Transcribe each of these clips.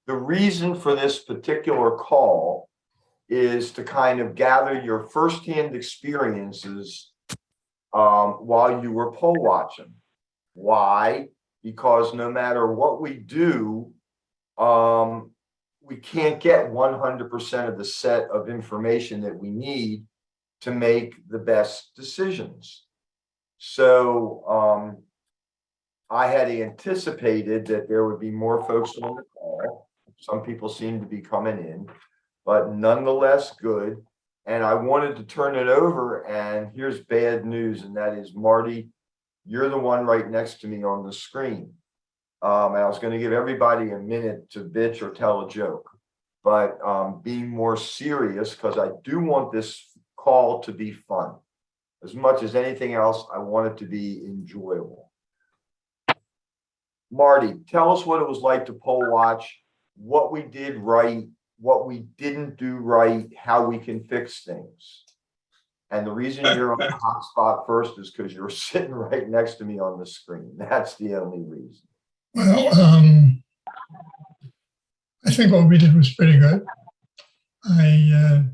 the reason for this particular call is to kind of gather your firsthand experiences while you were poll watching. Why? Because no matter what we do, we can't get 100% of the set of information that we need to make the best decisions. So I had anticipated that there would be more folks on the call. Some people seem to be coming in, but nonetheless good. And I wanted to turn it over, and here's bad news, and that is, Marty, you're the one right next to me on the screen. And I was going to give everybody a minute to bitch or tell a joke, but being more serious, because I do want this call to be fun. As much as anything else, I want it to be enjoyable. Marty, tell us what it was like to poll watch, what we did right, what we didn't do right, how we can fix things. And the reason you're on the hot spot first is because you're sitting right next to me on the screen. That's the only reason. Well, I think what we did was pretty good. I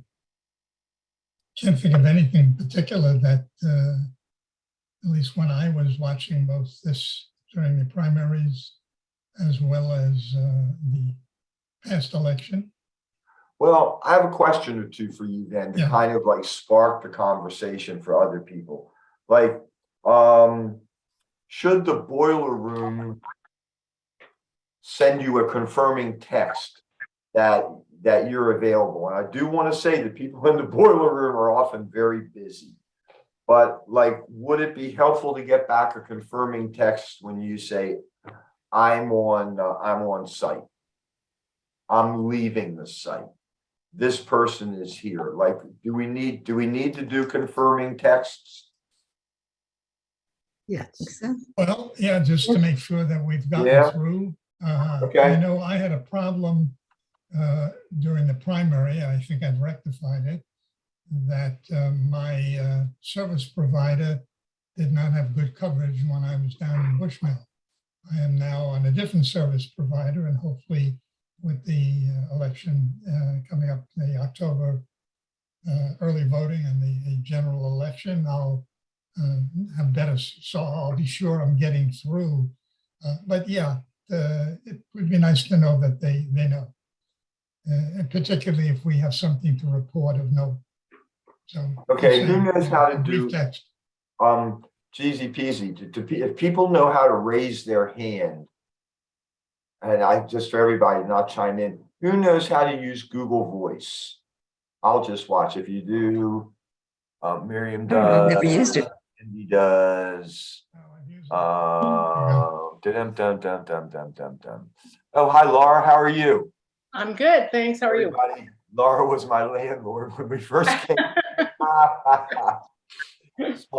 can't think of anything in particular that, at least when I was watching both this during the primaries as well as the past election. Well, I have a question or two for you then to Yeah. kind of like spark the conversation for other people. Like, should the boiler room send you a confirming text that you're available? And I do want to say that people in the boiler room are often very busy. But like, would it be helpful to get back a confirming text when you say, I'm on site, I'm leaving the site, this person is here? Like, do we need to do confirming texts? Yes. Well, yeah, just to make sure that we've gotten Yeah. through. Okay. I know I had a problem during the primary. I think I've rectified it, that my service provider did not have good coverage when I was down in Bushmill. I am now on a different service provider, and hopefully with the election coming up, the October early voting and the general election, I'll have better, so I'll be sure I'm getting through. But yeah, it would be nice to know that they know, and particularly if we have something to report of note. So Okay, who knows how to brief do text. Jeezy peasy, if people know how to raise their hand, and I just, for everybody not chime in, who knows how to use Google Voice? I'll just watch. If you do, Miriam does. Never used it. Cindy does. Oh, I've used it. Oh, hi, Laura. How are you? I'm good, thanks. How are you? Everybody, Laura was my landlord when we first came.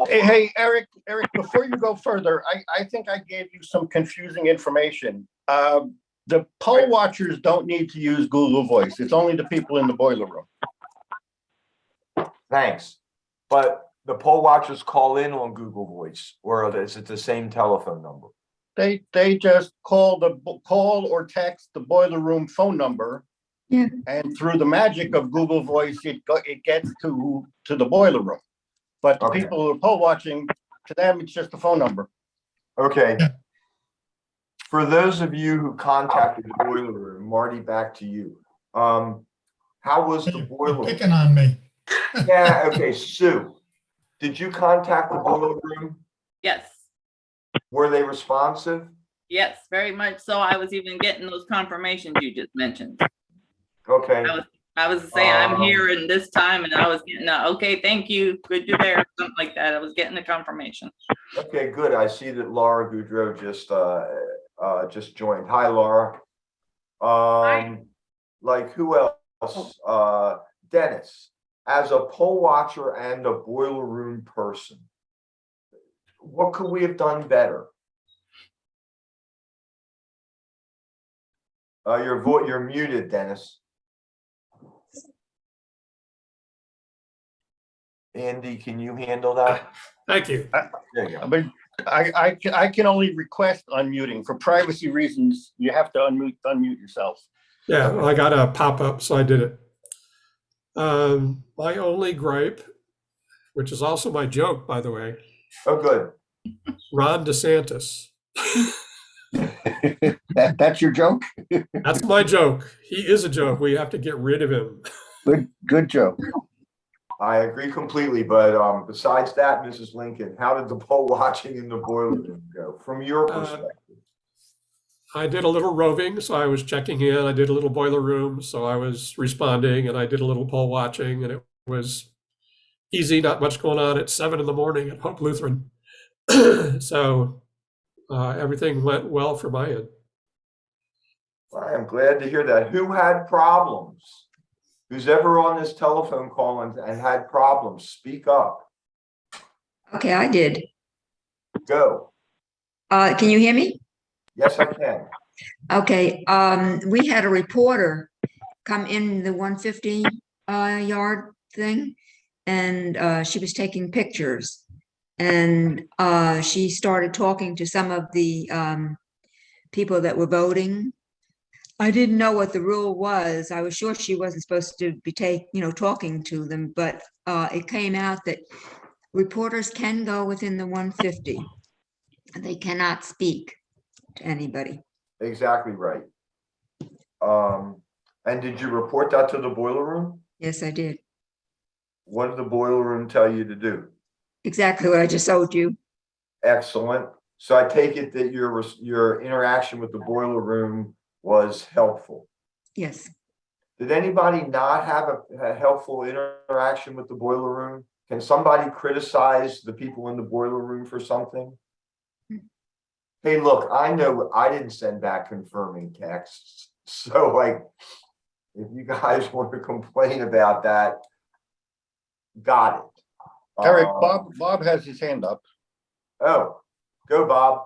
Hey, Eric, before you go further, I think I gave you some confusing information. The poll watchers don't need to use Google Voice. It's only the people in the boiler room. Thanks. But the poll watchers call in on Google Voice, or is it the same telephone number? They just call or text the boiler room phone number. Yeah. And through the magic of Google Voice, it gets to the boiler room. But the Okay. people who are poll watching, to them, it's just a phone number. Okay. Yeah. For those of you who contacted the boiler room, Marty, back to you. How was the You're boiler room? picking on me. Yeah, okay, Sue, did you contact the boiler room? Yes, Were they responsive? yes, very much so. I was even getting those confirmations you just mentioned. Okay, I was saying, I'm here in this time, and I was getting, okay, thank you, good you're there, something like that. I was getting the confirmation. okay, good. I see that Laura Goudreau just joined. Hi, Laura. Like, who else? Dennis, as a poll watcher and a boiler room person, what could we have done better? You're muted, Dennis. Andy, can you handle that? Thank you. There you go. But I can only request unmuting. For privacy reasons, you have to unmute yourself. Yeah, well, I got a pop-up, so I did it. My only gripe, which is also my joke, by the way, Oh, good. Ron DeSantis. That's your joke? That's my joke. He is a joke. We have to get rid of him. Good joke. I agree completely, but besides that, Mrs. Lincoln, how did the poll watching in the boiler room go from your perspective? I did a little roving, so I was checking in. I did a little boiler room, so I was responding, and I did a little poll watching, and it was easy. Not much going on at 7 in the morning at Hope Lutheran. So everything went well for my end. I am glad to hear that. Who had problems? Who's ever on this telephone call and had problems, speak up. Okay, I did. Go. Can you hear me? Yes, I can. Okay, we had a reporter come in the 150 yard thing, and she was taking pictures. And she started talking to some of the people that were voting. I didn't know what the rule was. I was sure she wasn't supposed to be talking to them, but it came out that reporters can go within the 150. They cannot speak to anybody. Exactly right. And did you report that to the boiler room? Yes, I did. What did the boiler room tell you to do? Exactly what I just told you. Excellent. So I take it that your interaction with the boiler room was helpful. Yes. Did anybody not have a helpful interaction with the boiler room? Can somebody criticize the people in the boiler room for something? Hey, look, I know I didn't send back confirming texts. So like, if you guys want to complain about that, got it. Eric, Bob has his hand up. Oh, go Bob.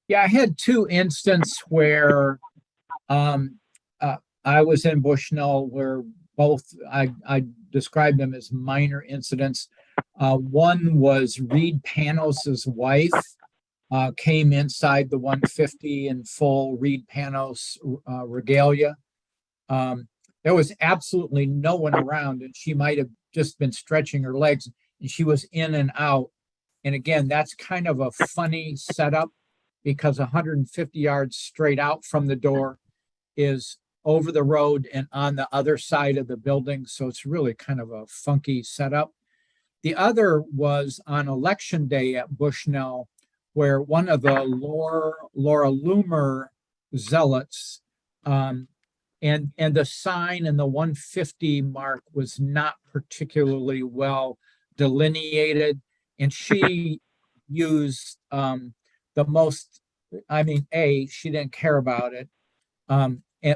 Yeah, I had two instances where I was in Bushnell where both I described them as minor incidents. One was Reed Panos' wife came inside the 150 in full Reed Panos regalia. There was absolutely no one around, and she might have just been stretching her legs, and she was in and out. And again, that's kind of a funny setup because 150 yards straight out from the door is over the road and on the other side of the building. So it's really kind of a funky setup. The other was on election day at Bushnell, where one of the Laura Loomer zealots, and the sign and the 150 mark was not particularly well delineated. And she used the most, she didn't care about it.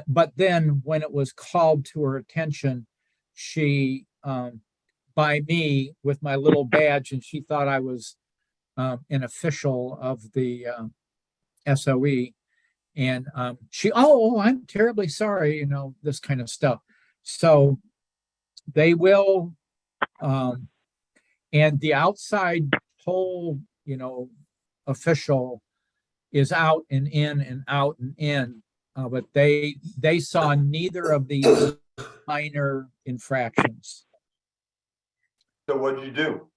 But then when it was called to her attention, she, by me with my little badge, and she thought I was an official of the SOE. And I'm terribly sorry, this kind of stuff. So they will, and the outside poll, official is out and in and out and in. But they saw neither of these minor infractions. So what'd you do?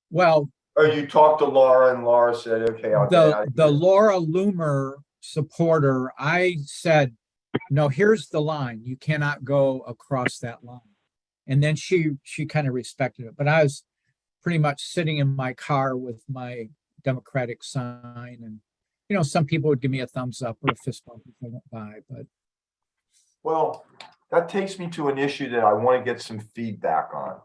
Well, Oh, you talked to Laura and Laura said, okay, I'll get out of the here. Laura Loomer supporter, I said, no, here's the line. You cannot go across that line. And then she kind of respected it. But I was pretty much sitting in my car with my Democratic sign, and some people would give me a thumbs up or a fist bump if I went by. But Well, that takes me to an issue that I want to get some feedback on.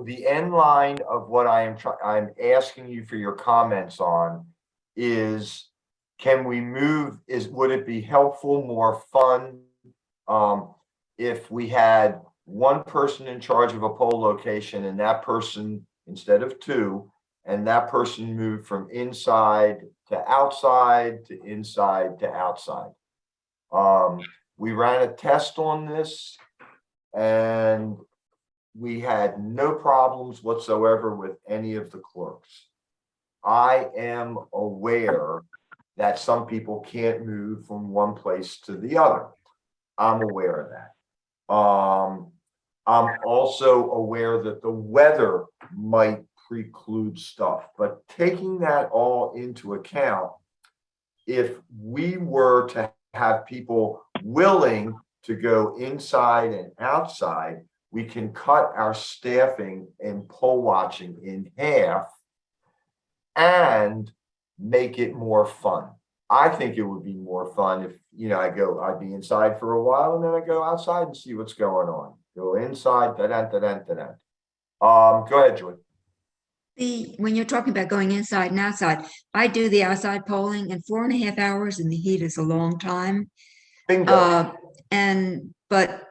The end line of what I'm asking you for your comments on is, can we move, would it be helpful, more fun, if we had one person in charge of a poll location and that person, instead of two, and that person moved from inside to outside to inside to outside. We ran a test on this and we had no problems whatsoever with any of the clerks. I am aware that some people can't move from one place to the other. I'm aware of that. I'm also aware that the weather might preclude stuff, but taking that all into account, if we were to have people willing to go inside and outside, we can cut our staffing and poll watching in half and make it more fun. I think it would be more fun if, I'd be inside for a while and then I go outside and see what's going on. Go inside, da-da. Go ahead, Joy. When you're talking about going inside and outside, I do the outside polling, and 4.5 hours in the heat is a long time. Bingo. But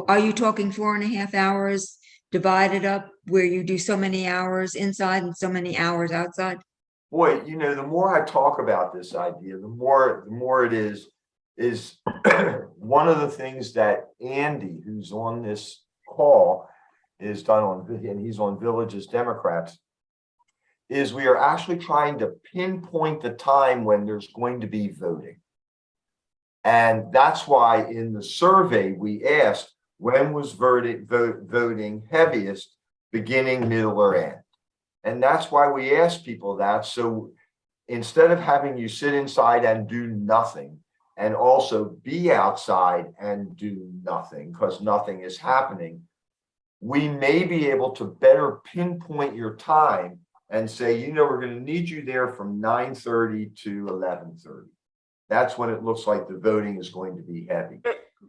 are you talking 4.5 hours divided up where you do so many hours inside and so many hours outside? Boy, the more I talk about this idea, the more it is one of the things that Andy, who's on this call, is done on, and he's on Villages Democrats, is we are actually trying to pinpoint the time when there's going to be voting. And that's why in the survey, we asked, when was voting heaviest, beginning, middle, or end? And that's why we ask people that. So instead of having you sit inside and do nothing, and also be outside and do nothing because nothing is happening, we may be able to better pinpoint your time and say, we're going to need you there from 9:30 to 11:30. That's when it looks like the voting is going to be heavy.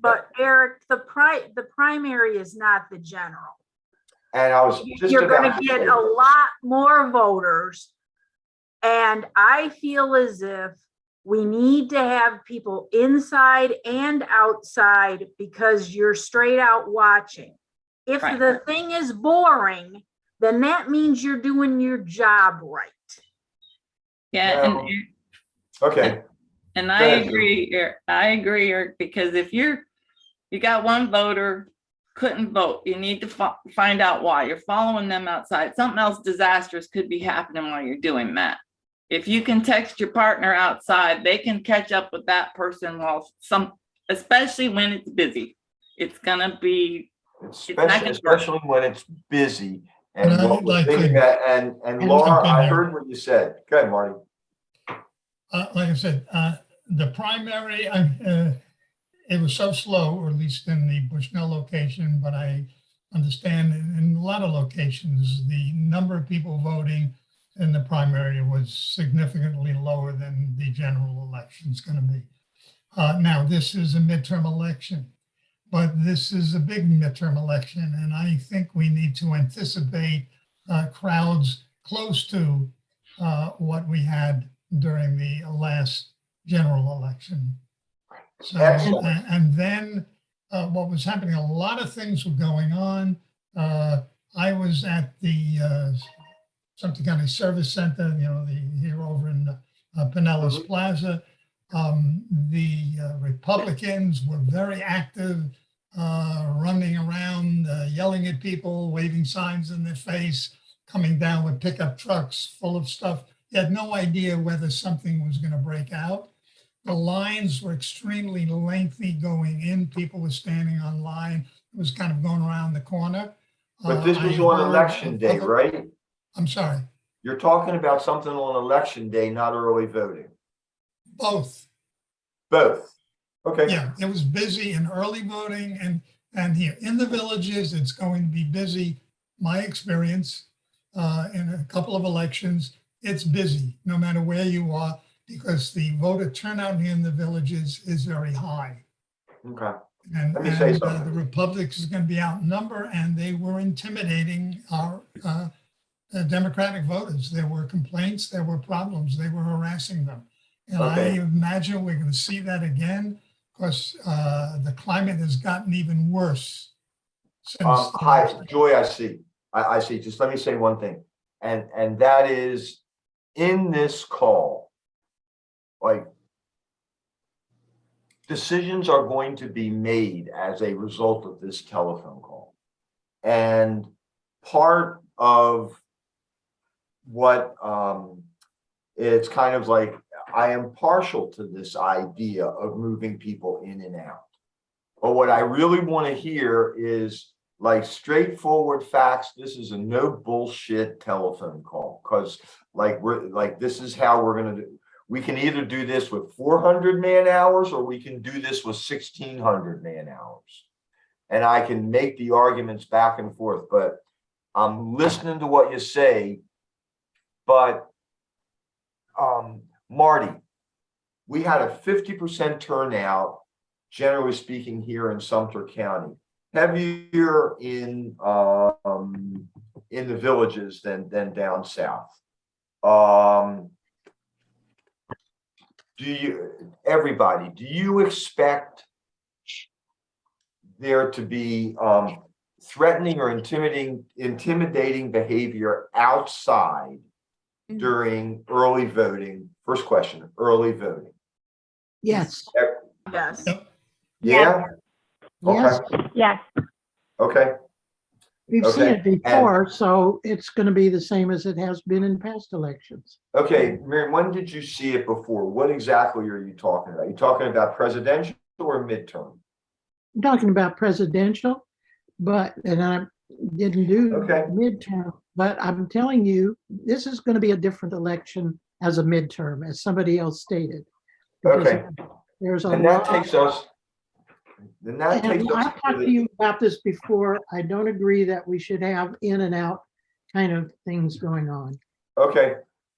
But Eric, the primary is not the general. And I was just You're going about to get a lot more voters. And I feel as if we need to have people inside and outside because you're straight out watching. If Right. the thing is boring, then that means you're doing your job right. Yeah, Well, okay. and Go I ahead, agree, Eric, because if you got one voter couldn't vote, you need to find out why. You're following them outside. Something else disastrous could be happening while you're doing that. If you can text your partner outside, they can catch up with that person especially when it's busy. It's gonna be, Especially when it's busy. And And what I'd we're like thinking to- that, and I'll Laura, jump in I there. heard what you said. Go ahead, Marty. Like I said, the primary, it was so slow, or at least in the Bushnell location, but I understand in a lot of locations, the number of people voting in the primary was significantly lower than the general election is going to be. Now, this is a midterm election, but this is a big midterm election, and I think we need to anticipate crowds close to what we had during the last general election. So, Excellent. and then what was happening, a lot of things were going on. I was at the Sumter County Service Center, here over in Pinellas Plaza. The Republicans were very active, running around, yelling at people, waving signs in their face, coming down with pickup trucks full of stuff. You had no idea whether something was going to break out. The lines were extremely lengthy going in. People were standing on line. It was kind of going around the corner. But this was I on heard election of day, other- right? I'm sorry, You're talking about something on election day, not early voting. both. Both. Okay. Yeah, it was busy in early voting and here in the villages, it's going to be busy. My experience in a couple of elections, it's busy no matter where you are because the voter turnout here in the villages is very high. Okay. And, Let me say the something. Republicans is going to be outnumbered and they were intimidating our Democratic voters. There were complaints, there were problems, they were harassing them. And I Okay. imagine we're going to see that again because the climate has gotten even worse. Since Hi, Joy, I see. I see. Just let me say one thing. And that is in this call, like decisions are going to be made as a result of this telephone call. And part of what it's kind of like, I am partial to this idea of moving people in and out. But what I really want to hear is like straightforward facts. This is a no bullshit telephone call, because like we're like, this is how we're gonna do. We can either do this with 400 man hours, or we can do this with 1600 man hours. And I can make the arguments back and forth, but I'm listening to what you say. But Marty, we had a 50% turnout, generally speaking, here in Sumter County. Heavier in the villages than down south. Everybody, do you expect there to be threatening or intimidating behavior outside during early voting? First question, early voting. Yes, Yes. Yeah? yes, Okay, Yes, okay. we've seen Okay, it before, so it's gonna be the same as it has been in past elections. Okay, Miriam, when did you see it before? What exactly are you talking about? Are you talking about presidential or midterm? I'm talking about presidential, and I didn't do Okay. midterm, but I'm telling you, this is gonna be a different election as a midterm, as somebody else stated. because Okay, There's a and that lot. takes us. Then that takes And us. I've talked to you about this before. I don't agree that we should have in and out kind of things going on. Okay,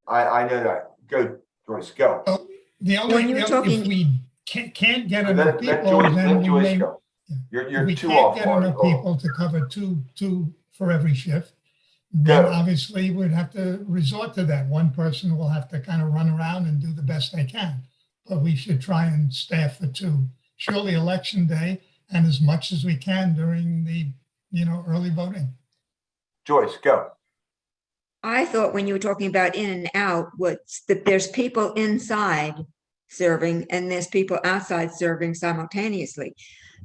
I know that. Go, Joyce, go. The only, When you were if talking- we can't get Let enough people, Joyce, then let we Joyce may, go. if You're we too can't off. get Marty. enough Go. people to cover two for every shift, then Go. obviously we'd have to resort to that. One person will have to kind of run around and do the best they can. But we should try and staff for two. Surely election day, and as much as we can during the, early voting. Joyce, go. I thought when you were talking about in and out, what's that there's people inside serving and there's people outside serving simultaneously.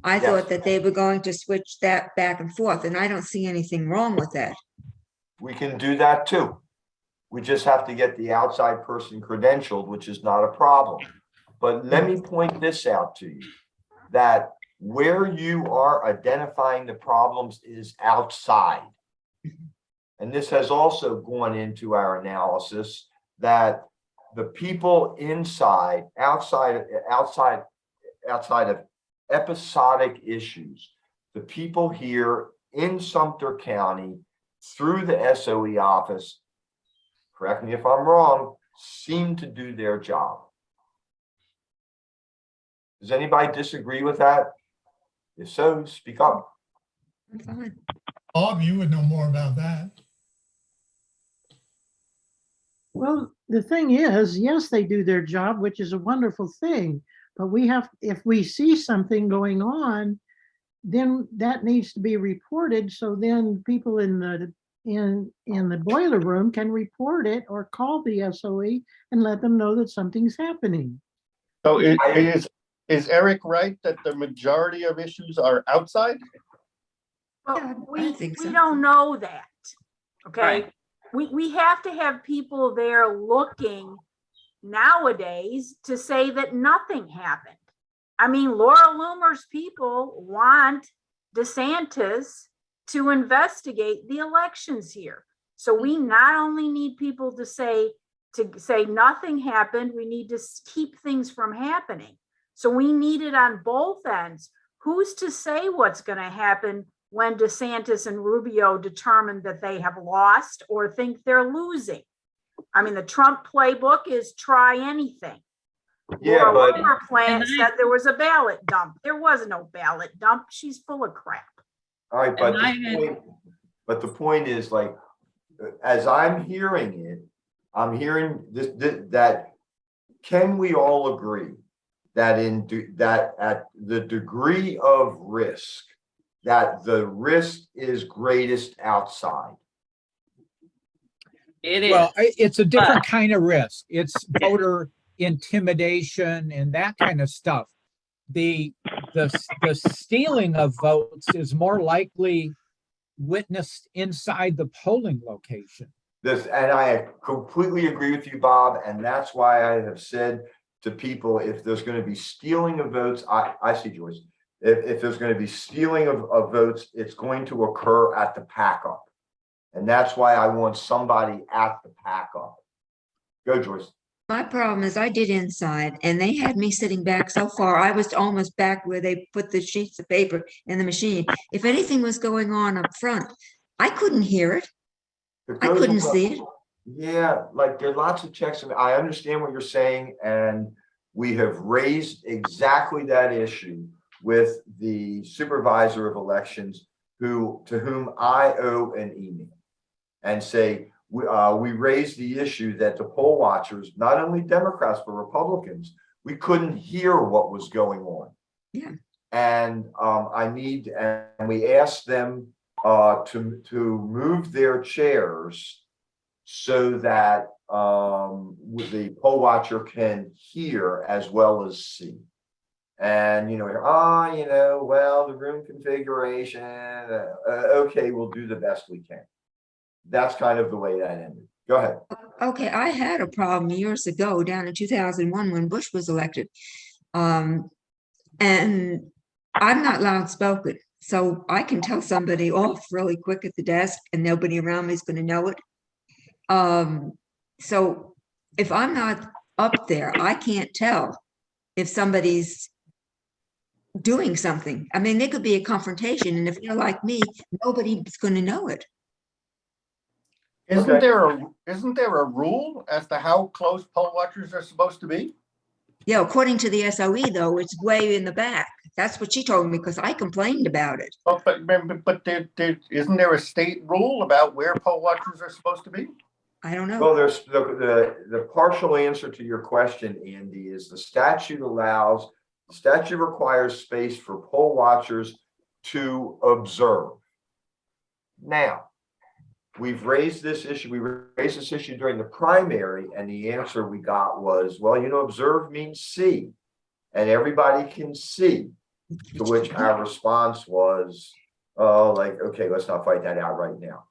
I Yes. thought that they were going to switch that back and forth, and I don't see anything wrong with that. We can do that too. We just have to get the outside person credentialed, which is not a problem. But let me point this out to you, that where you are identifying the problems is outside. And this has also gone into our analysis that the people outside of episodic issues, the people here in Sumter County through the SOE office, correct me if I'm wrong, seem to do their job. Does anybody disagree with that? If so, speak up. I'm fine. Bob, you would know more about that. Well, the thing is, yes, they do their job, which is a wonderful thing. But if we see something going on, then that needs to be reported. So then people in the boiler room can report it or call the SOE and let them know that something's happening. So is Eric right that the majority of issues are outside? Yeah, But I we think so. don't know that. Okay, Right. we have to have people there looking nowadays to say that nothing happened. I mean, Laura Loomer's people want DeSantis to investigate the elections here. So we not only need people to say nothing happened, we need to keep things from happening. So we need it on both ends. Who's to say what's going to happen when DeSantis and Rubio determine that they have lost or think they're losing? I mean, the Trump playbook is try anything. Yeah, Laura but Loomer plan And I- said there was a ballot dump. There was no ballot dump. She's full of crap. all right, but And the point is, like, as I'm hearing it, I'm hearing this that can we all agree that that at the degree of risk, that the risk is greatest outside? It is. Well, it's a different kind of risk. It's voter intimidation and that kind of stuff. The stealing of votes is more likely witnessed inside the polling location. This, and I completely agree with you, Bob, and that's why I have said to people, if there's gonna be stealing of votes, I see Joyce. If there's gonna be stealing of votes, it's going to occur at the pack up. And that's why I want somebody at the pack up. Go, Joyce. My problem is I did inside and they had me sitting back so far. I was almost back where they put the sheets of paper in the machine. If anything was going on up front, I couldn't hear it. It I goes couldn't above- see it. Yeah, like there are lots of checks, and I understand what you're saying, and we have raised exactly that issue with the supervisor of elections to whom I owe an email. And say, we raised the issue that the poll watchers, not only Democrats, but Republicans, we couldn't hear what was going on. Yeah. And and we asked them to move their chairs so that the poll watcher can hear as well as see. And, well, the room configuration, okay, we'll do the best we can. That's kind of the way that ended. Go ahead. Okay, I had a problem years ago down in 2001 when Bush was elected. And I'm not loud spoken, so I can tell somebody off really quick at the desk and nobody around me is going to know it. So if I'm not up there, I can't tell if somebody's doing something. I mean, there could be a confrontation, and if you're like me, nobody's going to know it. Isn't there a rule as to how close poll watchers are supposed to be? Yeah, according to the SOE, though, it's way in the back. That's what she told me because I complained about it. Oh, but isn't there a state rule about where poll watchers are supposed to be? I don't know. Well, there's the partial answer to your question, Andy, is the statute requires space for poll watchers to observe. Now, we've raised this issue. We raised this issue during the primary, and the answer we got was, well, observe means see, and everybody can see. To which our response was, okay, let's not fight that out right now.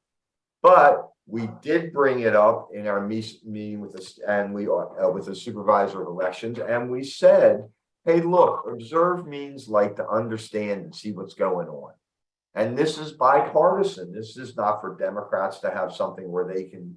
But we did bring it up in our meeting with us, and with the supervisor of elections, and we said, hey, look, observe means like to understand and see what's going on. And this is bipartisan. This is not for Democrats to have something where they can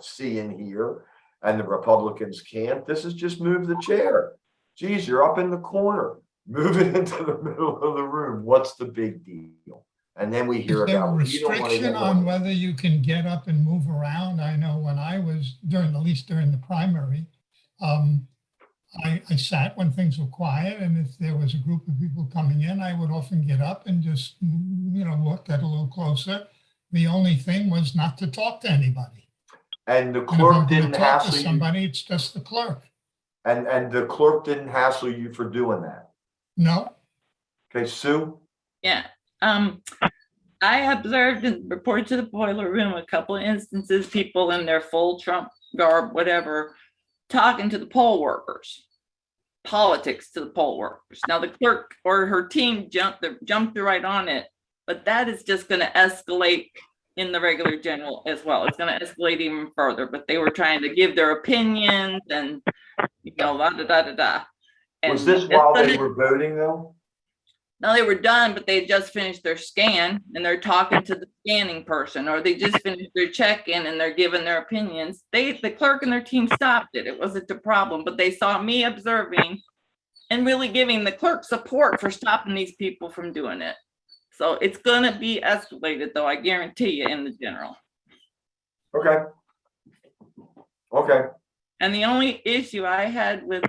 see and hear, and the Republicans can't. This is just move the chair. Geez, you're up in the corner. Move it into the middle of the room. What's the big deal? And then we hear Is there a about. You don't wanna restriction get on one. whether you can get up and move around? I know when I was at least during the primary, I sat when things were quiet, and if there was a group of people coming in, I would often get up and just, look at a little closer. The only thing was not to talk to anybody. And the And if I'm clerk gonna didn't talk to hassle you, somebody, it's just the clerk. and the clerk didn't hassle you for doing that. No, Okay, Sue? Yeah, I observed and reported to the boiler room a couple of instances, people in their full Trump garb, whatever, talking to the poll workers, politics to the poll workers. Now the clerk or her team jumped right on it, but that is just going to escalate in the regular general as well. It's going to escalate even further, but they were trying to give their opinions and, da da da da da. Was And this it's while they gonna- were voting though? No, they were done, but they had just finished their scan and they're talking to the scanning person, or they just finished their check-in and they're giving their opinions. The clerk and their team stopped it. It wasn't a problem, but they saw me observing and really giving the clerk support for stopping these people from doing it. So it's gonna be escalated though, I guarantee you, in the general. Okay. Okay, And the only issue I had with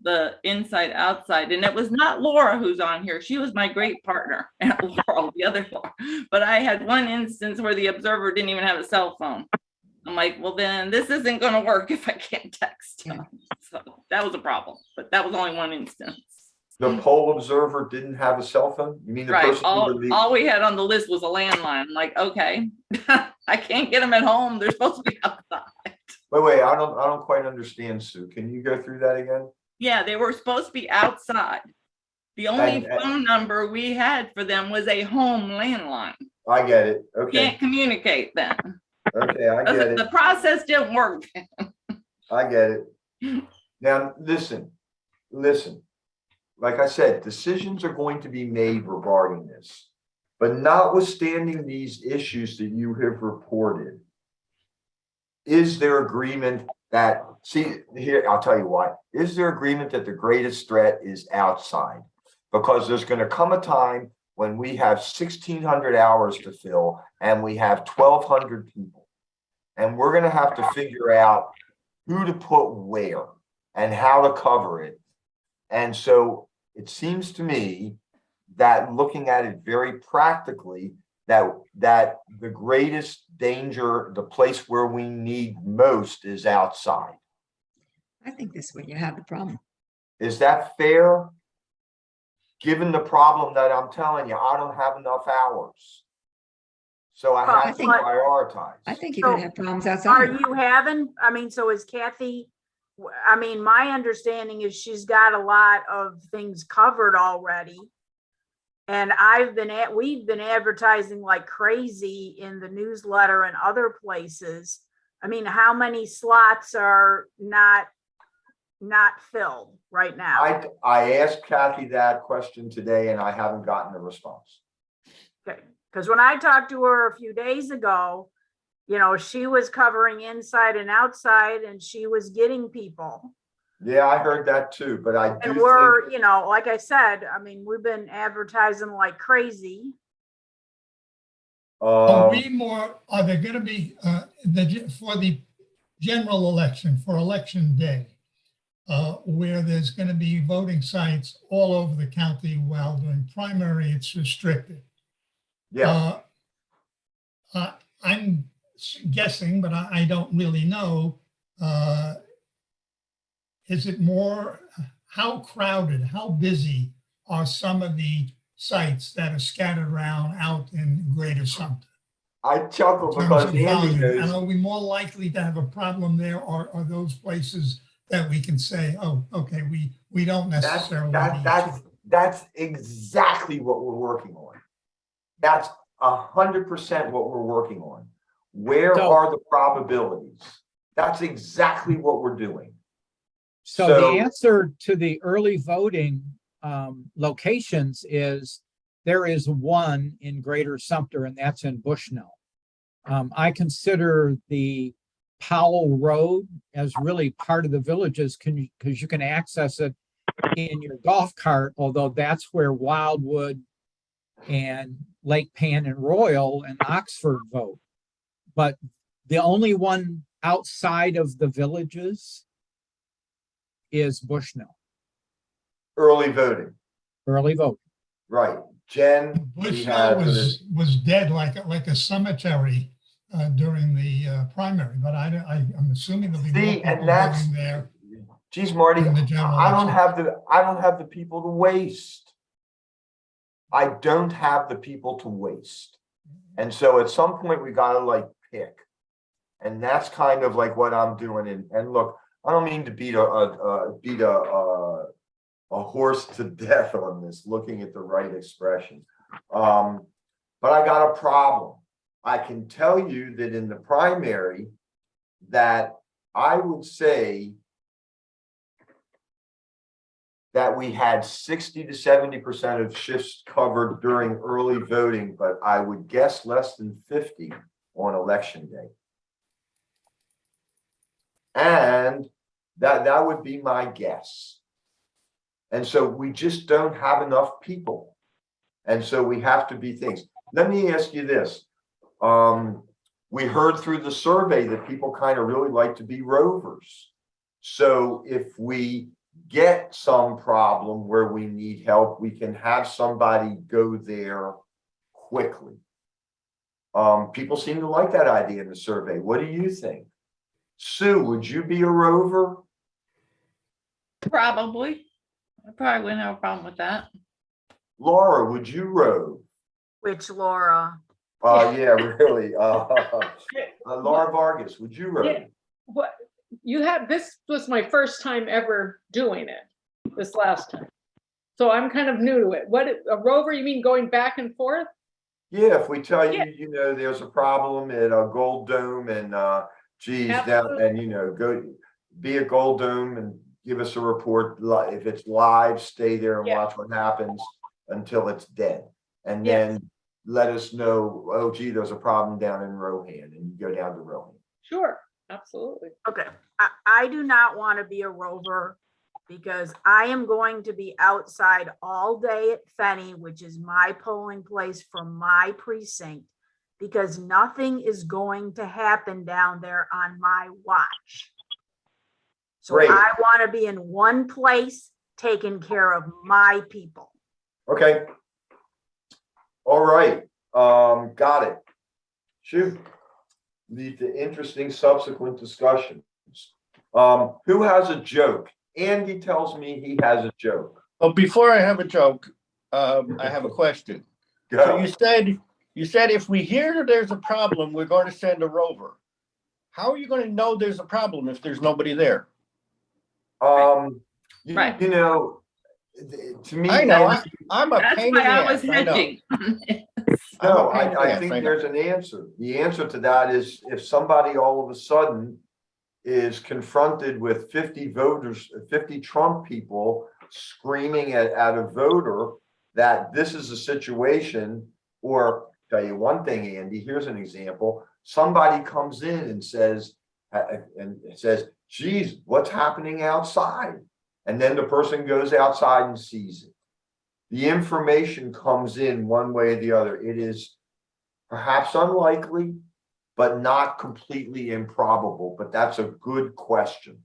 the inside outside, and it was not Laura who's on here, she was my great partner, and Laura, the other Laura, but I had one instance where the observer didn't even have a cell phone. I'm like, well, then this isn't gonna work if I can't text him. So that was a problem, but that was only one instance. the poll observer didn't have a cell phone? You mean the Right, person who would leave? all we had on the list was a landline. I'm like, okay, I can't get them at home, they're supposed to be outside. Wait, I don't quite understand, Sue. Can you go through that again? Yeah, they were supposed to be outside. The only And- phone number we had for them was a home landline. I get it. Okay. Can't communicate then. Okay, I get it. The process didn't work. I get it. Now, listen. Like I said, decisions are going to be made regarding this. But notwithstanding these issues that you have reported, is there agreement that, see, here, I'll tell you why. Is there agreement that the greatest threat is outside? Because there's going to come a time when we have 1,600 hours to fill and we have 1,200 people. And we're going to have to figure out who to put where and how to cover it. And so it seems to me that looking at it very practically, that the greatest danger, the place where we need most is outside. I think that's where you have the problem. Is that fair? Given the problem that I'm telling you, I don't have enough hours. So I have to think- prioritize. I think you're gonna have problems Are outside. you having, I mean, so is Kathy, I mean, my understanding is she's got a lot of things covered already. And we've been advertising like crazy in the newsletter and other places. I mean, how many slots are not filled right now? I asked Kathy that question today and I haven't gotten a response. Okay, because when I talked to her a few days ago, you know, she was covering inside and outside and she was getting people. Yeah, I heard that too, but I do And think, we're, you know, like I said, I mean, we've been advertising like crazy. Are we more, are there going to be, for the general election, for election day, where there's going to be voting sites all over the county, while during primary it's restricted? yeah, I'm guessing, but I don't really know. Is it more, how crowded, how busy are some of the sites that are scattered around out in Greater Sumter? I chuckle In terms because of Andy volume? And knows. are we more likely to have a problem there, or are those places that we can say, oh, okay, we don't necessarily need to? That's exactly what we're working on. That's 100% what we're working on. Where So- are the probabilities? That's exactly what we're doing. So So- the answer to the early voting locations is there is one in Greater Sumter, and that's in Bushnell. I consider the Powell Road as really part of the villages because you can access it in your golf cart, although that's where Wildwood and Lake Pan and Royal and Oxford vote. But the only one outside of the villages is Bushnell, Early voting, early vote. right. Jen, we Bushnell have, was dead like a cemetery during the primary, but I'm assuming there'll be more See, and people that's- voting there. geez, Marty, in the general I don't election. have the people to waste. I don't have the people to waste. And so at some point we gotta like pick. And that's kind of like what I'm doing. And look, I don't mean to beat a horse to death on this, looking at the right expression. But I got a problem. I can tell you that in the primary, that I would say that we had 60 to 70% of shifts covered during early voting, but I would guess less than 50 on election day. And that would be my guess. And so we just don't have enough people. And so we have to be things. Let me ask you this. We heard through the survey that people kind of really like to be rovers. So if we get some problem where we need help, we can have somebody go there quickly. People seem to like that idea in the survey. What do you think? Sue, would you be a rover? Probably. I probably wouldn't have a problem with that. Laura, would you rove? Which Laura? Yeah, really. Laura Vargas, would you rove? Yeah. What this was my first time ever doing it this last time. So I'm kind of new to it. What, a rover, you mean going back and forth? Yeah, if we tell Yeah. you, there's a problem at a Gold Dome and, geez, down, Absolutely. and, go be a Gold Dome and give us a report. If it's live, stay there and Yeah. watch what happens until it's dead. And Yes. then let us know, oh gee, there's a problem down in Rohan, and you go down to Rohan. Sure, absolutely. Okay, I do not want to be a rover because I am going to be outside all day at Fenny, which is my polling place for my precinct, because nothing is going to happen down there on my watch. So Great. I want to be in one place taking care of my people. Okay. All right, got it. Shoot. Lead to interesting subsequent discussions. Who has a joke? Andy tells me he has a joke. Well, before I have a joke, I have a question. So Go. you said if we hear that there's a problem, we're going to send a rover. How are you going to know there's a problem if there's nobody there? Right. To me. I know, I'm a That's pain in why the I was ass, I know. hedging. No, I'm a pain in the I ass, think I know. there's an answer. The answer to that is if somebody all of a sudden is confronted with 50 voters, 50 Trump people screaming at a voter that this is a situation, or tell you one thing, Andy, here's an example. Somebody comes in and says, geez, what's happening outside? And then the person goes outside and sees it. The information comes in one way or the other. It is perhaps unlikely, but not completely improbable. But that's a good question.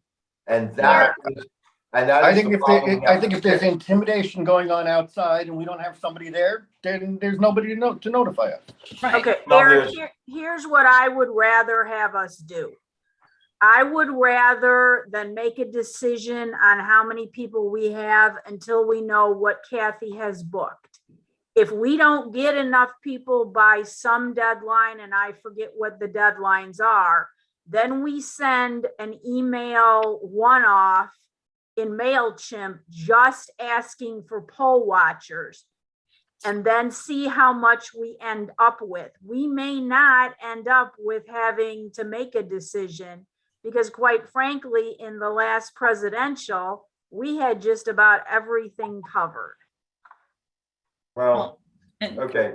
And that is, I think the problem we have if to there's fix. intimidation going on outside and we don't have somebody there, then there's nobody to notify us. Right. Okay, Well, Eric, there's- here's what I would rather have us do. I would rather than make a decision on how many people we have until we know what Kathy has booked. If we don't get enough people by some deadline, and I forget what the deadlines are, then we send an email one-off in MailChimp just asking for poll watchers, and then see how much we end up with. We may not end up with having to make a decision because, quite frankly, in the last presidential, we had just about everything covered. Well, And okay.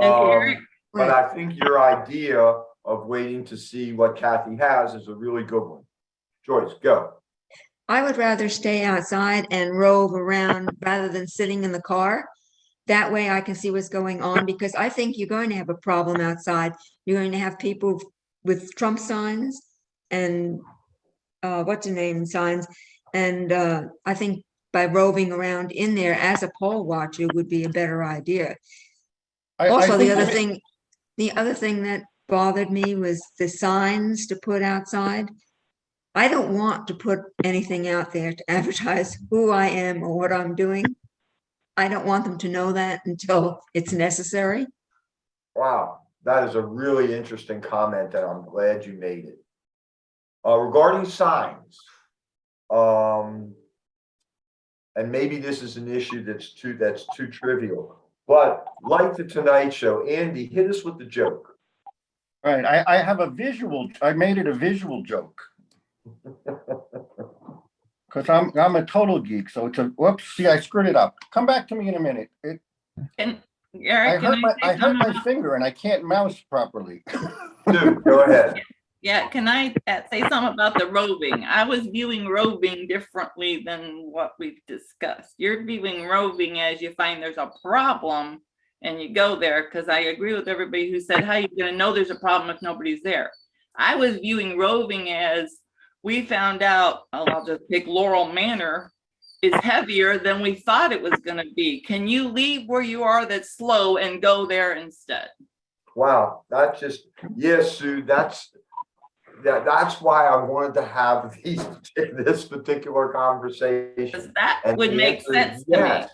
Eric, But I think your idea of waiting to see what Kathy has is a really good one. Joyce, go. I would rather stay outside and rove around rather than sitting in the car. That way I can see what's going on, because I think you're going to have a problem outside. You're going to have people with Trump signs and what's the name signs. And I think by roving around in there as a poll watcher would be a better idea. Also, the other thing that bothered me was the signs to put outside. I don't want to put anything out there to advertise who I am or what I'm doing. I don't want them to know that until it's necessary. Wow, that is a really interesting comment, and I'm glad you made it. Regarding signs, and maybe this is an issue that's too trivial, but like the Tonight Show, Andy, hit us with the joke. All right, I have a visual, I made it a visual joke. Because I'm a total geek, so it's a, whoops, see, I screwed it up. Come back to me in a minute. I Eric, hurt can I say my something? finger and I can't mouse properly. Dude, go ahead. Yeah, can I say something about the roving? I was viewing roving differently than what we've discussed. You're viewing roving as you find there's a problem and you go there, because I agree with everybody who said, how are you gonna know there's a problem if nobody's there? I was viewing roving as we found out, I'll just pick Laurel Manor, is heavier than we thought it was gonna be. Can you leave where you are that's slow and go there instead? Wow, that's just, yes, Sue, that's why I wanted to have this particular conversation. Because that And would the make answer is sense to me. yes.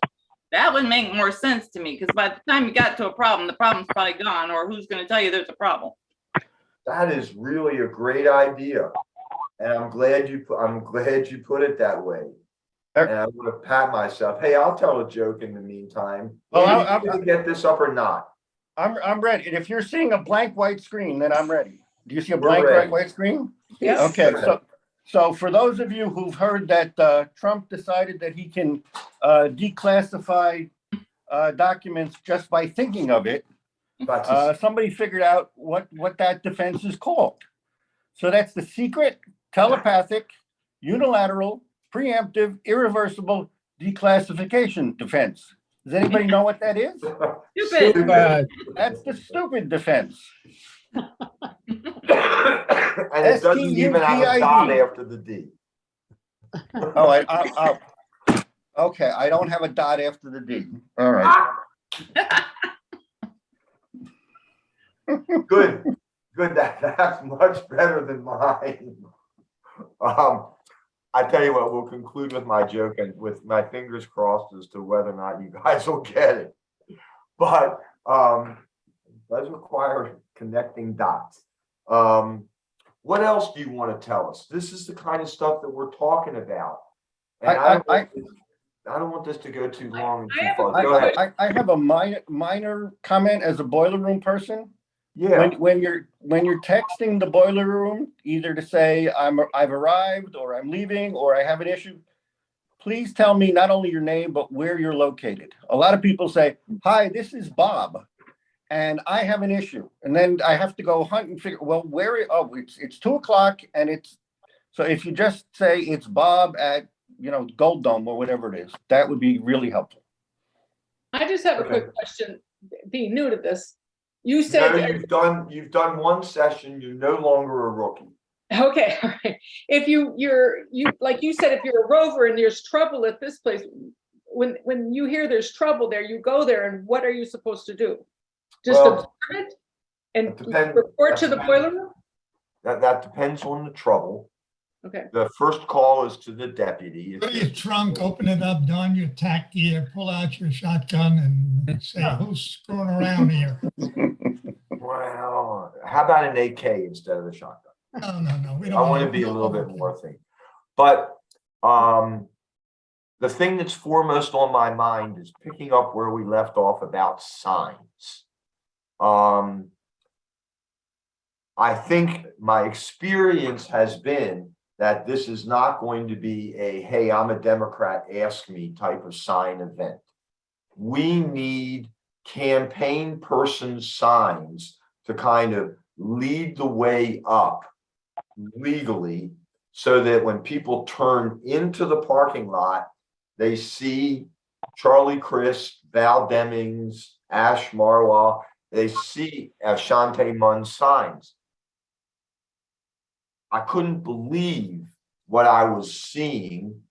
That would make more sense to me, because by the time you got to a problem, the problem's probably gone, or who's gonna tell you there's a problem? That is really a great idea. And I'm glad you put it that way. And I want to pat myself. Hey, I'll tell a joke in the meantime. Well, Andy, you gonna get this up or not? I'm ready. And if you're seeing a blank white screen, then I'm ready. Do you see a We're blank ready. white screen? Yes. Okay, so for those of you who've heard that Trump decided that he can declassify documents just by thinking of it, That's somebody figured out what that defense is called. So that's the secret, telepathic, unilateral, preemptive, irreversible declassification defense. Does anybody know what that is? Stupid. That's the stupid defense. and it doesn't even have a dot STUPID. after the D. Oh, okay, I don't have a dot after the D. All right. Good, good. That's much better than mine. I tell you what, we'll conclude with my joke and with my fingers crossed as to whether or not you guys will get it. But it does require connecting dots. What else do you want to tell us? This is the kind of stuff that we're talking about. And I don't want this to go too long and too far. Go ahead. I have a minor comment as a boiler room person. Yeah. When you're texting the boiler room, either to say I've arrived or I'm leaving or I have an issue, please tell me not only your name but where you're located. A lot of people say, "Hi, this is Bob, and I have an issue," and then I have to go hunt and figure. Well, it's 2:00 and it's so if you just say it's Bob at Gold Dome or whatever it is, that would be really helpful. I just have a quick question, being new to this. You No, said, you've done one session. You're no longer a rookie. okay, all right. If you're like you said, if you're a rover and there's trouble at this place, when you hear there's trouble there, you go there, and what are you supposed to do? Just Well, observe it and that depends- report to that the boiler room? That depends on the trouble. Okay. The first call is to the deputy. Go to your trunk, open it up, don your tack gear, pull out your shotgun and say, who's screwing around here? Well, how about an AK instead of the shotgun? No, we don't. I want to be a little bit more thing. But the thing that's foremost on my mind is picking up where we left off about signs. I think my experience has been that this is not going to be a, hey, I'm a Democrat, ask me type of sign event. We need campaign person signs to kind of lead the way up legally so that when people turn into the parking lot, they see Charlie Crist, Val Demings, Ash Marwa, they see Shante Munn signs. I couldn't believe what I was seeing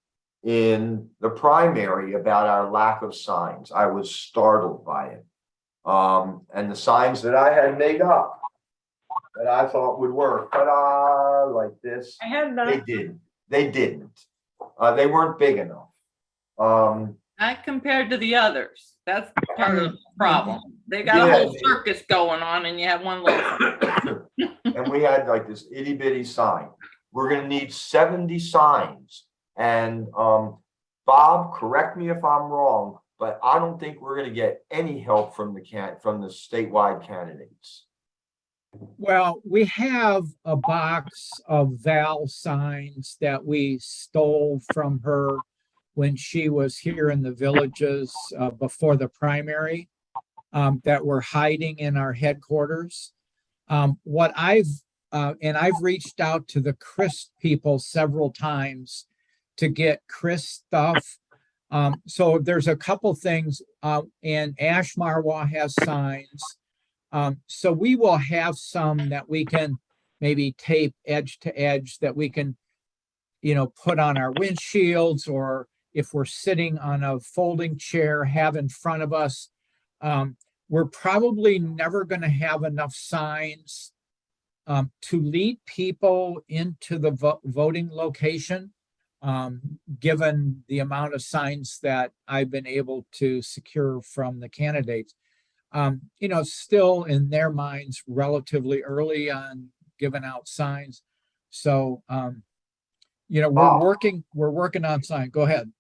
in the primary about our lack of signs. I was startled by it. And the signs that I had made up that I thought would work, ta-da, like this, I had they didn't. They didn't. They weren't big enough. Not compared to the others. That's part of the problem. They got a whole circus going on and you have one little. And we had like this itty bitty sign. We're gonna need 70 signs. And Bob, correct me if I'm wrong, but I don't think we're gonna get any help from the statewide candidates. Well, we have a box of Val signs that we stole from her when she was here in the villages before the primary that we're hiding in our headquarters. What I've reached out to the Crist people several times to get Crist stuff. So there's a couple things, and Ash Marwa has signs. So we will have some that we can maybe tape edge to edge that we can, put on our windshields, or if we're sitting on a folding chair, have in front of us. We're probably never going to have enough signs to lead people into the voting location, given the amount of signs that I've been able to secure from the candidates. Still in their minds, relatively early on giving out signs. So, we're working on signs. Go ahead.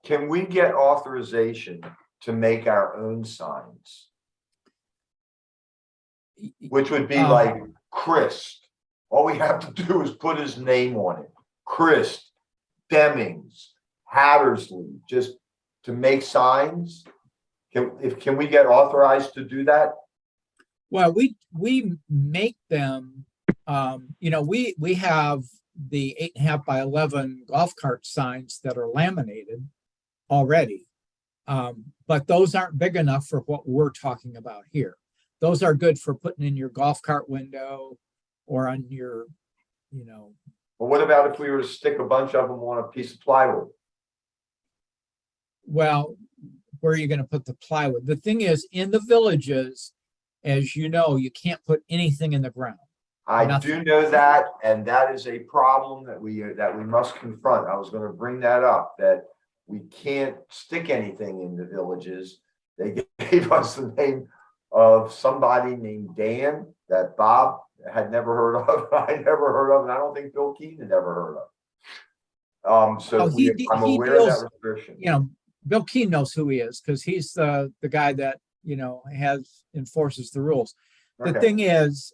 Can we get authorization to make our own signs? which would be Um, like Chris. All we have to do is put his name on it. Chris, Demings, Hattersley, just to make signs. Can we get authorized to do that? Well, we make them, we have the 8.5 by 11 golf cart signs that are laminated already. But those aren't big enough for what we're talking about here. Those are good for putting in your golf cart window or on your, But what about if we were to stick a bunch of them on a piece of plywood? well, where are you going to put the plywood? The thing is, in the villages, as you know, you can't put anything in the ground. I do Nothing. know that, and that is a problem that we must confront. I was gonna bring that up, that we can't stick anything in the villages. They gave us the name of somebody named Dan that Bob had never heard of, I never heard of, and I don't think Bill Keene had ever heard of. So Oh, he I'm he aware of deals- that restriction. Bill Keene knows who he is because he's the guy that, enforces the rules. The Okay. thing is,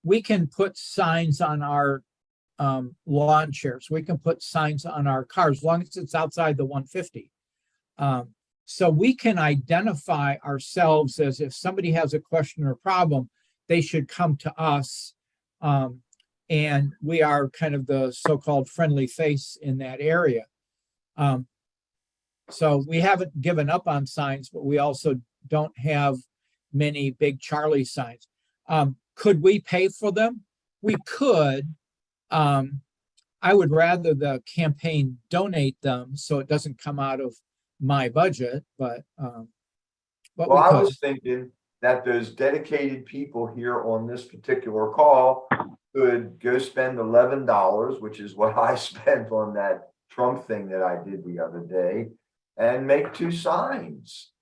we can put signs on our lawn chairs. We can put signs on our cars, as long as it's outside the 150. So we can identify ourselves as if somebody has a question or problem, they should come to us. And we are kind of the so-called friendly face in that area. So we haven't given up on signs, but we also don't have many big Charlie signs. Could we pay for them? We could. I would rather the campaign donate them so it doesn't come out of my budget, but Well, we I could. was thinking that those dedicated people here on this particular call could go spend $11, which is what I spent on that Trump thing that I did the other day, and make 2 signs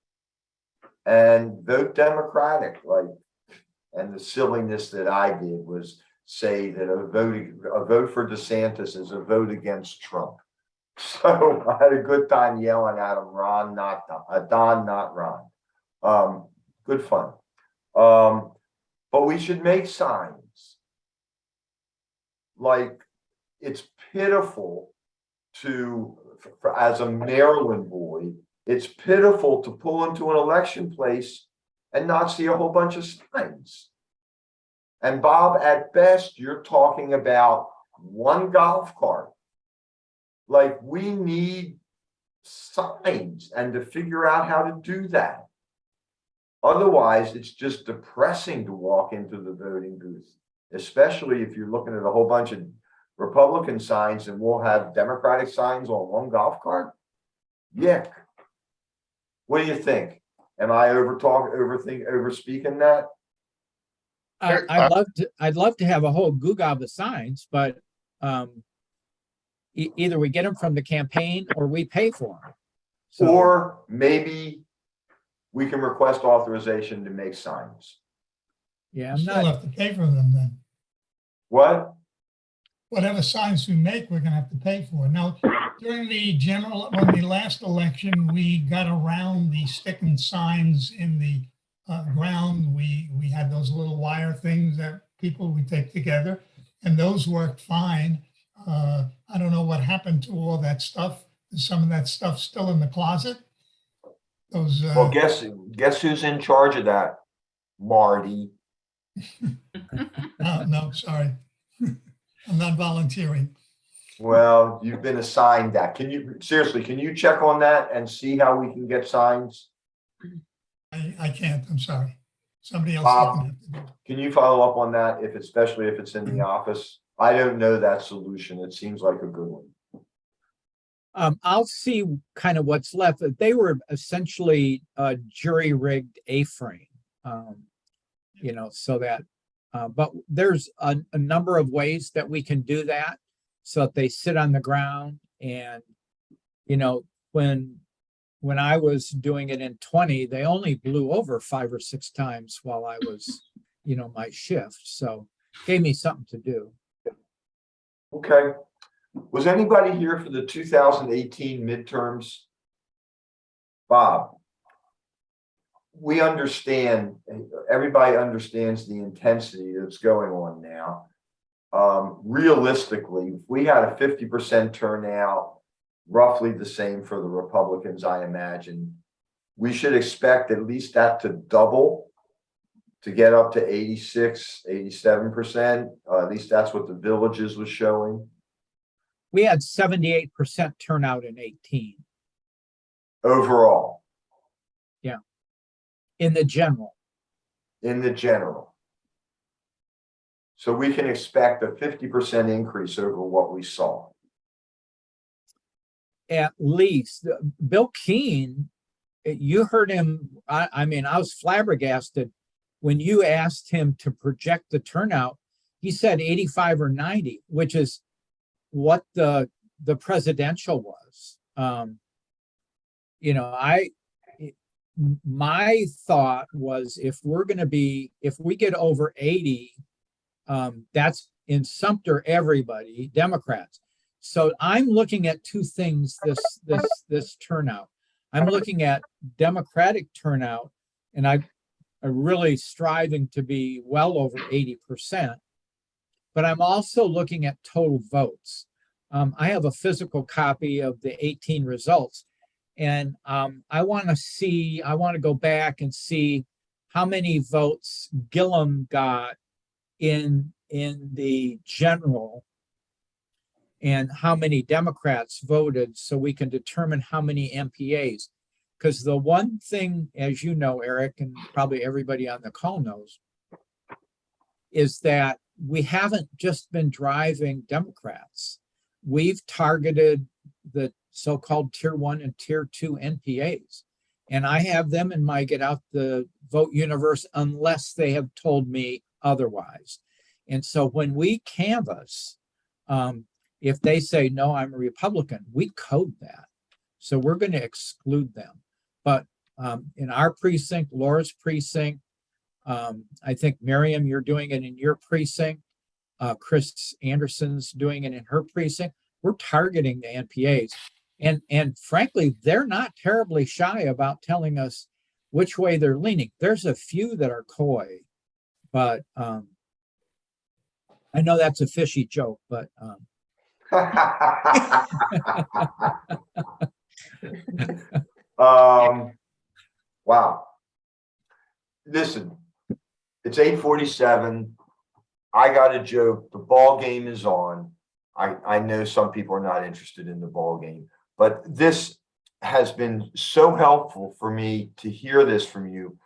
and vote Democratic. And the silliness that I did was say that a vote for DeSantis is a vote against Trump. So I had a good time yelling at him, Ron, not Don, Don, not Ron. Good fun. But we should make signs. Like, it's pitiful as a Maryland boy, it's pitiful to pull into an election place and not see a whole bunch of signs. And Bob, at best, you're talking about 1 golf cart. Like, we need signs and to figure out how to do that. Otherwise, it's just depressing to walk into the voting booth, especially if you're looking at a whole bunch of Republican signs and we'll have Democratic signs on 1 golf cart. Yuck. What do you think? Am I overspeaking that? I'd love to have a whole gugob of signs, but either we get them from the campaign or we pay for them. So, Or maybe we can request authorization to make signs. yeah, We I'm still not, have to pay for them then. What? Whatever signs we make, we're gonna have to pay for. Now, during the last election, we got around the sticking signs in the ground. We had those little wire things that people would take together, and those worked fine. I don't know what happened to all that stuff. Is some of that stuff still in the closet? Those, Well, guess who's in charge of that? Marty. no, sorry. I'm not volunteering. Well, you've been assigned that. Can you check on that and see how we can get signs? I can't, I'm sorry. Somebody else. Bob. can have to do it. Can you follow up on that, especially if it's in the office? I don't know that solution. It seems like a good one. I'll see kind of what's left. They were essentially a jury-rigged A-frame, so that, but there's a number of ways that we can do that so that they sit on the ground. And, when I was doing it in 20, they only blew over 5 or 6 times while I was, my shift. So gave me something to do. Okay. Was anybody here for the 2018 midterms? Bob, we understand, everybody understands the intensity that's going on now. Realistically, if we had a 50% turnout, roughly the same for the Republicans, I imagine, we should expect at least that to double to get up to 86, 87%. At least that's what the Villages was showing We had 78% turnout in 18 overall in the general. in the general. So we can expect a 50% increase over what we saw. At least Bill Keene, you heard him. I mean, I was flabbergasted when you asked him to project the turnout. He said 85 or 90, which is what the presidential was. You know, my thought was if we get over 80, that's in Sumter, everybody, Democrats. So I'm looking at two things this turnout. I'm looking at Democratic turnout, and I'm really striving to be well over 80%. But I'm also looking at total votes. I have a physical copy of the 18 results, and I want to go back and see how many votes Gillum got in the general and how many Democrats voted so we can determine how many MPAs. Because the one thing, as you know, Eric, and probably everybody on the call knows, is that we haven't just been driving Democrats. We've targeted the so-called tier 1 and tier 2 NPAs. And I have them in my get out the vote universe unless they have told me otherwise. And so when we canvass, if they say, no, I'm a Republican, we code that. So we're going to exclude them. But in our precinct, Laura's precinct, I think Miriam, you're doing it in your precinct. Chris Anderson's doing it in her precinct. We're targeting the NPAs. And frankly, they're not terribly shy about telling us which way they're leaning. There's a few that are coy, but I know that's a fishy joke, but Wow. Listen, it's 8:47. I got a joke. The ball game is on. I know some people are not interested in the ball game, but this has been so helpful for me to hear this from you.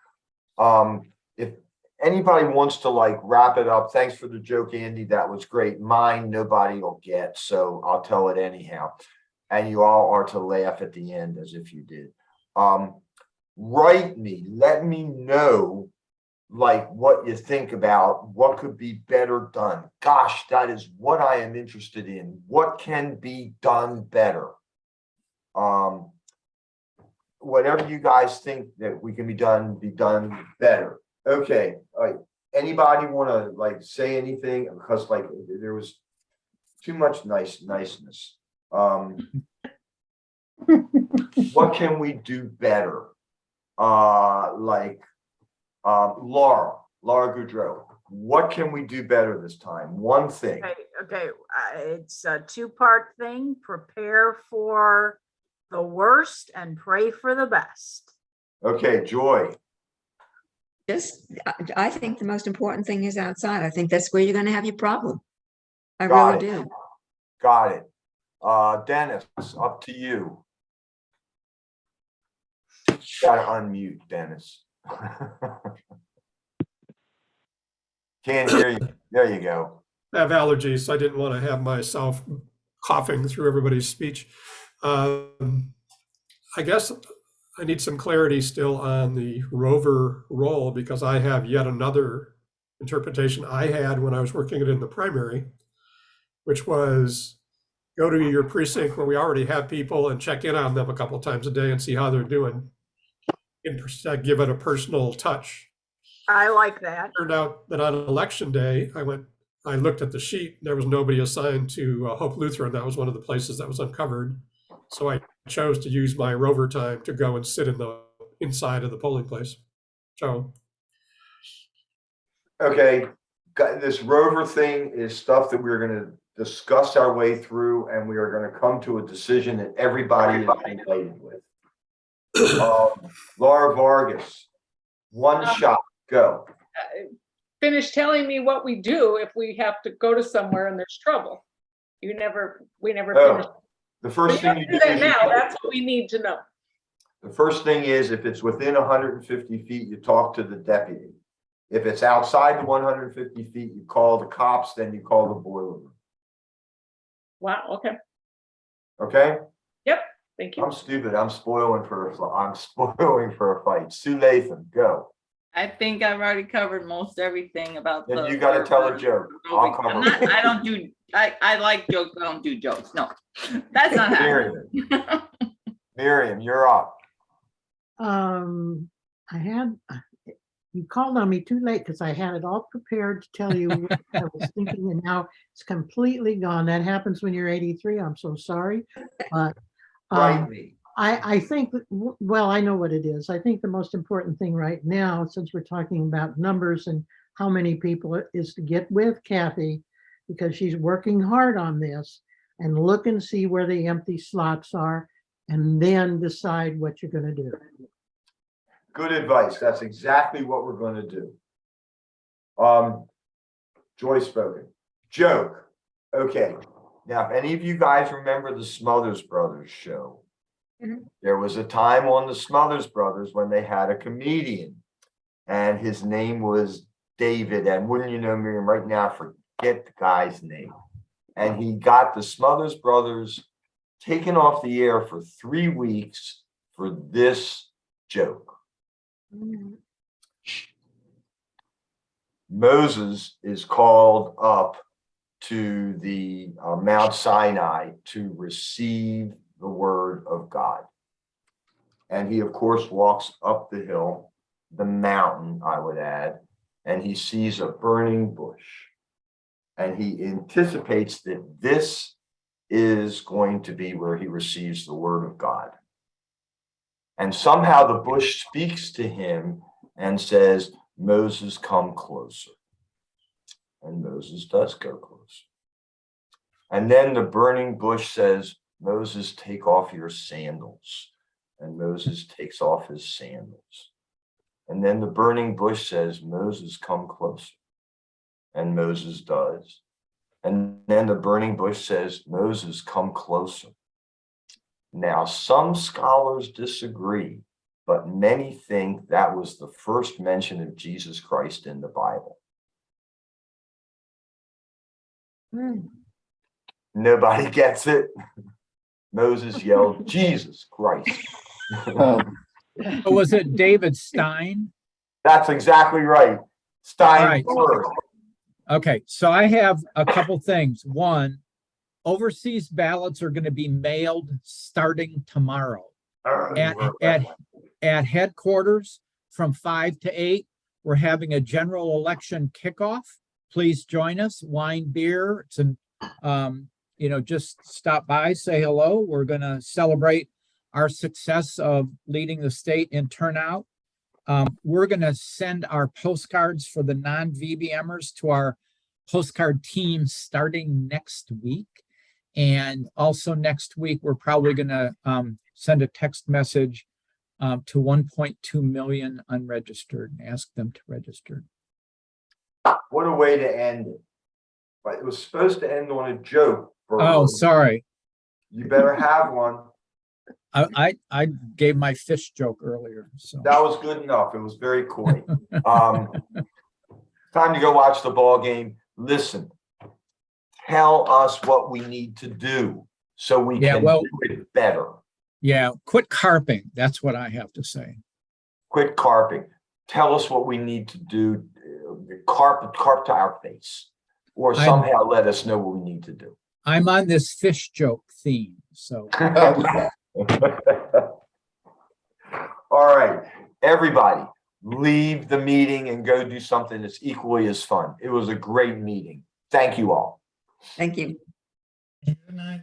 If anybody wants to like wrap it up, thanks for the joke, Andy. That was great. Mine, nobody will get, so I'll tell it anyhow. And you all are to laugh at the end as if you did. Write me, let me know like what you think about what could be better done. Gosh, that is what I am interested in. What can be done better? Whatever you guys think that we can be done better. Okay, all right. Anybody want to like say anything? Because like there was too much niceness. What can we do better? Laura Goudreau, what can we do better this time? One thing. Okay, it's a two-part thing. Prepare for the worst and pray for the best. Okay, Joy. I think the most important thing is outside. I think that's where you're going to have your problem. I Got really it. do. Got it. Dennis, up to you. Gotta unmute, Dennis. Can't hear you. There you go. I have allergies, so I didn't want to have myself coughing through everybody's speech. I guess I need some clarity still on the rover role because I have yet another interpretation I had when I was working it in the primary, which was go to your precinct where we already have people and check in on them a couple times a day and see how they're doing. Give it a personal touch. I like that. Turned out that on election day, I looked at the sheet. There was nobody assigned to Hope Lutheran. That was one of the places that was uncovered. So I chose to use my rover time to go and sit inside of the polling place. So, Okay, this rover thing is stuff that we're gonna discuss our way through, and we are gonna come to a decision that everybody is delighted with. Laura Vargas, one shot, go. Finish telling me what we do if we have to go to somewhere and there's trouble. We never finished. Oh, the first thing you do that is now, you- that's what we need to know. the first thing is, if it's within 150 feet, you talk to the deputy. If it's outside the 150 feet, you call the cops, then you call the boiler room. Wow, okay, Okay? thank you. I'm stupid. I'm spoiling for a fight. Sue Latham, go. I think I've already covered most everything about the. Then you gotta tell a joke. I'll cover I'm not, it. I don't do, I like jokes, but I don't do jokes. No, that's not happening. Miriam, you're up. You called on me too late because I had it all prepared to tell you what I was thinking, and now it's completely gone. That happens when you're 83. I'm so sorry. But Right me. I think, well, I know what it is. I think the most important thing right now, since we're talking about numbers and how many people, is to get with Kathy, because she's working hard on this, and look and see where the empty slots are, and then decide what you're going to do. Good advice. That's exactly what we're gonna do. Joy spoken. Joke. Okay. Now, if any of you guys remember the Smothers Brothers show, Mhm. there was a time on the Smothers Brothers when they had a comedian, and his name was David. And wouldn't you know, Miriam, right now, I forget the guy's name. And he got the Smothers Brothers taken off the air for 3 weeks for this joke. Moses is called up to the Mount Sinai to receive the word of God. And he, of course, walks up the hill, the mountain, I would add, and he sees a burning bush. And he anticipates that this is going to be where he receives the word of God. And somehow the bush speaks to him and says, Moses, come closer. And Moses does go closer. And then the burning bush says, Moses, take off your sandals. And Moses takes off his sandals. And then the burning bush says, Moses, come closer. And Moses does. And then the burning bush says, Moses, come closer. Now, some scholars disagree, but many think that was the first mention of Jesus Christ in the Bible. Nobody gets it. Moses yelled, Jesus Christ. Was it David Stein? That's exactly right. Stein Right. first. Okay, so I have a couple things. One, overseas ballots are going to be mailed starting tomorrow at headquarters from 5 to 8. We're having a general election kickoff. Please join us. Wine, beer. It's an, just stop by, say hello. We're going to celebrate our success of leading the state in turnout. We're going to send our postcards for the non-VBMers to our postcard team starting next week. And also next week, we're probably going to send a text message to 1.2 million unregistered and ask them to register. What a way to end it. But it was supposed to end on a joke. Oh, sorry. You better have one. I gave my fish joke earlier. So That was good enough. It was very coy. Time to go watch the ball game. Listen, tell us what we need to do so we can do it better. Yeah, quit carping. That's what I have to say. Quit carping. Tell us what we need to do. Carp to our face, or somehow let us know what we need to do. I'm on this fish joke theme. So all right, everybody, leave the meeting and go do something that's equally as fun. It was a great meeting. Thank you all. Thank you. Good night.